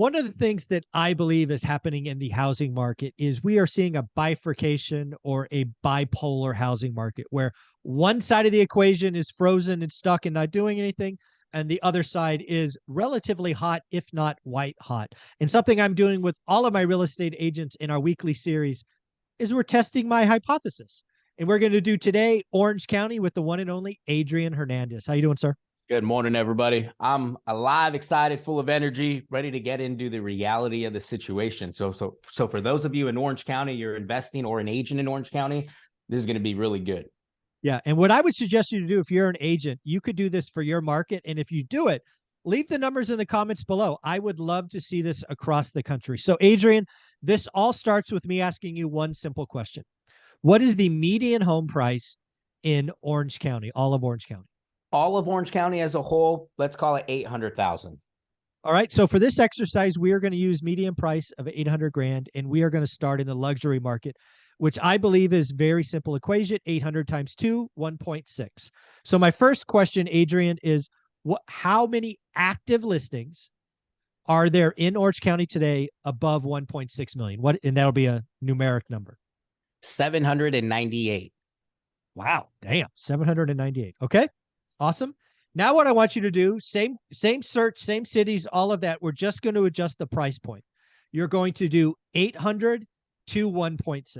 one of the things that I believe is happening in the housing market is we are seeing a bifurcation or a bipolar housing market where one side of the equation is frozen and stuck and not doing anything, and the other side is relatively hot, if not white hot. And something I'm doing with all of my real estate agents in our weekly series is we're testing my hypothesis. And we're going to do today Orange County with the one and only Adrian Hernandez. How you doing, sir? Good morning, everybody. I'm alive, excited, full of energy, ready to get into the reality of the situation. So for those of you in Orange County, you're investing or an agent in Orange County, this is going to be really good. Yeah. And what I would suggest you to do if you're an agent, you could do this for your market. And if you do it, leave the numbers in the comments below. I would love to see this across the country. So, Adrian, this all starts with me asking you one simple question. What is the median home price in Orange County, all of Orange County? All of Orange County as a whole, let's call it 800,000. All right. So for this exercise, we are going to use median price of 800 grand, and we are going to start in the luxury market, which I believe is very simple equation, 800 times 2, 1.6. So my first question, Adrian, is how many active listings are there in Orange County today above 1.6 million? And that'll be a numeric number. 798. Wow. Damn. 798. Okay. Awesome. Now what I want you to do, same search, same cities, all of that. We're just going to adjust the price point. You're going to do 800 to 1.6.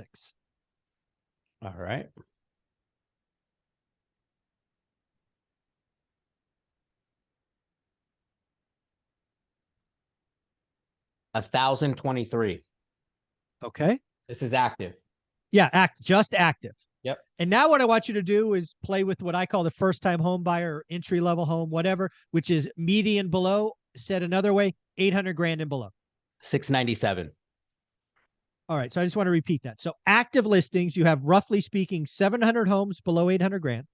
All right. $1,023. Okay. This is active. Yeah, just active. Yep. And now what I want you to do is play with what I call the first-time home buyer or entry-level home, whatever, which is median below. Said another way, 800 grand and below. 697. All right. So I just want to repeat that. So active listings, you have roughly speaking 700 homes below 800 grand.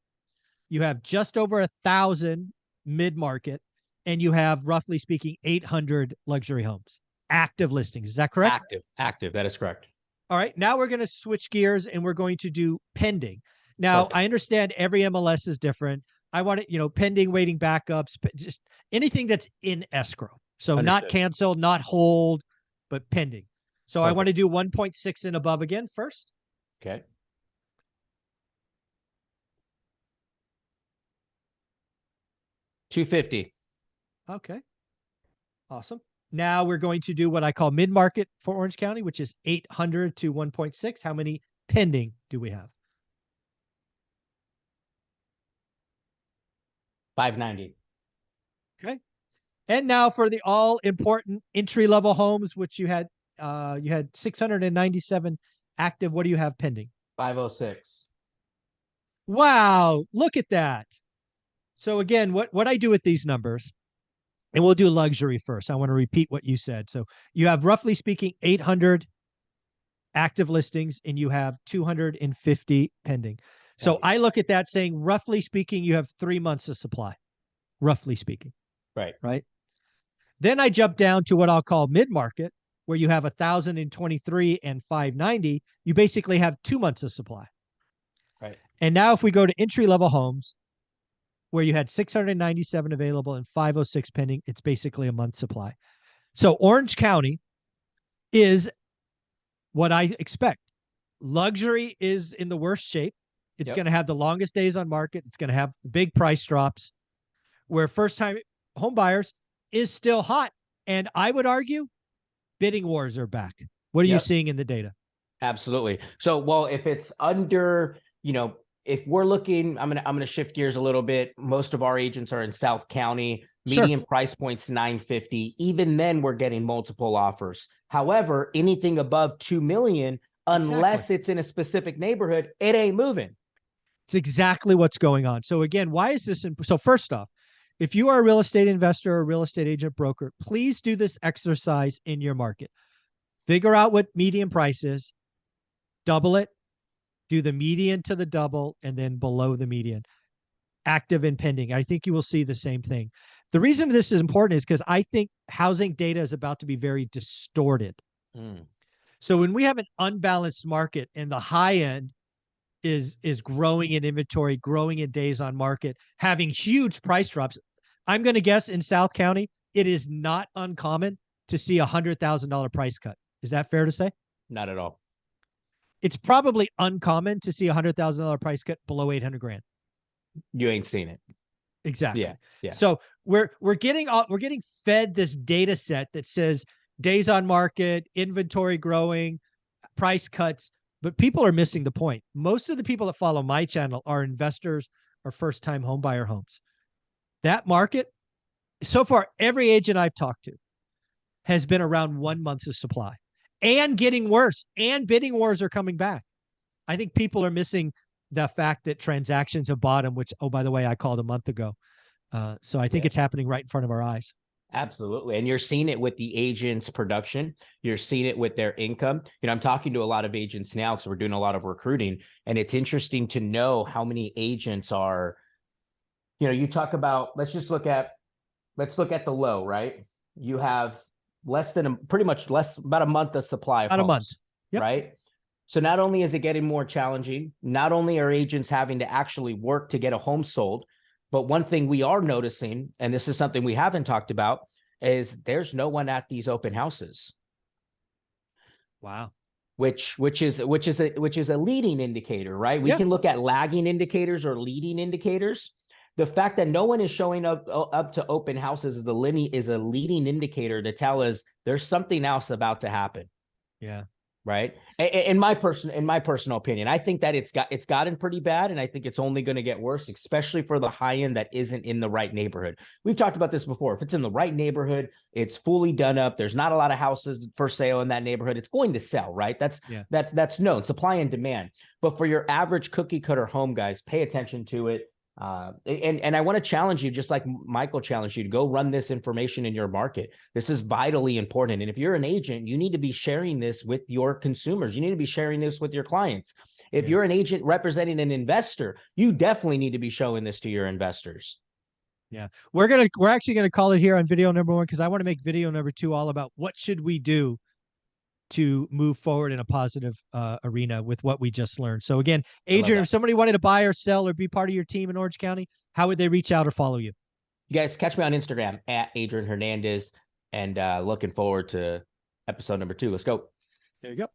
You have just over 1,000 mid-market, and you have roughly speaking 800 luxury homes. Active listings. Is that correct? Active. That is correct. All right, now we're going to switch gears and we're going to do pending. Now, okay. I understand every MLS is different. I want it, pending, waiting backups, just anything that's in escrow. So Understood. Not cancel, not hold, but pending. So Perfect. I want to do 1.6 and above again first. Okay. $250. Okay. Awesome. Now we're going to do what I call mid-market for Orange County, which is 800 to 1.6. How many pending do we have? 590. Okay. And now for the all-important entry-level homes, which you had 697 active. What do you have pending? 506. Wow, look at that. So again, what I do with these numbers, and we'll do luxury first. I want to repeat what you said. So you have roughly speaking 800 active listings and you have 250 pending. So I look at that saying, roughly speaking, you have 3 months of supply, roughly speaking. Right. Then I jump down to what I'll call mid-market, where you have 1,023 and 590. You basically have 2 months of supply. Right. And now if we go to entry-level homes, where you had 697 available and 506 pending, it's basically a month's supply. So Orange County is what I expect. Luxury is in the worst shape. It's going to have the longest days on market. It's going to have big price drops, where first-time home buyers is still hot. And I would argue bidding wars are back. What are you seeing in the data? Absolutely. So, well, if it's under, if we're looking, I'm gonna shift gears a little bit. Most of our agents are in South County. Median price point's 950. Even then, we're getting multiple offers. However, anything above 2 million, unless it's in a specific neighborhood, it ain't moving. It's exactly what's going on. So again, why is this? So first off, if you are a real estate investor or a real estate agent broker, please do this exercise in your market. Figure out what median price is, double it, do the median to the double, and then below the median, active and pending. I think you will see the same thing. The reason this is important is because I think housing data is about to be very distorted. So when we have an unbalanced market and the high end is growing in inventory, growing in days on market, having huge price drops, I'm going to guess in South County, it is not uncommon to see $100,000 price cut. Is that fair to say? Not at all. It's probably uncommon to see $100,000 price cut below 800 grand. You ain't seen it. Exactly. Yeah. Yeah. So we're getting fed this data set that says days on market, inventory growing, price cuts, but people are missing the point. Most of the people that follow my channel are investors or first-time home buyer homes. That market, so far, every agent I've talked to has been around 1 month of supply and getting worse, and bidding wars are coming back. I think people are missing the fact that transactions have bottomed, which, oh, by the way, I called a month ago. So I think it's happening right in front of our eyes. Absolutely. And you're seeing it with the agents' production. You're seeing it with their income. I'm talking to a lot of agents now because we're doing a lot of recruiting. And it's interesting to know how many agents are, you talk about, let's look at the low, right? You have about a month of supply of About homes, a month. Yep. right? So not only is it getting more challenging, not only are agents having to actually work to get a home sold, but one thing we are noticing, and this is something we haven't talked about, is there's no one at these open houses. Wow. Which is a leading indicator, right? We can look at lagging indicators or leading indicators. The fact that no one is showing up to open houses is a leading indicator to tell us there's something else about to happen. Yeah. Right. In my personal opinion, I think that it's gotten pretty bad, and I think it's only going to get worse, especially for the high end that isn't in the right neighborhood. We've talked about this before. If it's in the right neighborhood, it's fully done up. There's not a lot of houses for sale in that neighborhood. It's going to sell, right? That's known, supply and demand. But for your average cookie cutter home, guys, pay attention to it. And I want to challenge you, just like Michael challenged you, to go run this information in your market. This is vitally important. And if you're an agent, you need to be sharing this with your consumers. You need to be sharing this with your clients. If you're an agent representing an investor, you definitely need to be showing this to your investors. Yeah. We're actually going to call it here on video number 1, because I want to make video number 2 all about what should we do to move forward in a positive arena with what we just learned. So again, Adrian, if somebody wanted to buy or sell or be part of your team in Orange County, how would they reach out or follow you? You guys catch me on Instagram at Adrian Hernandez, and looking forward to episode number 2. Let's go. There you go.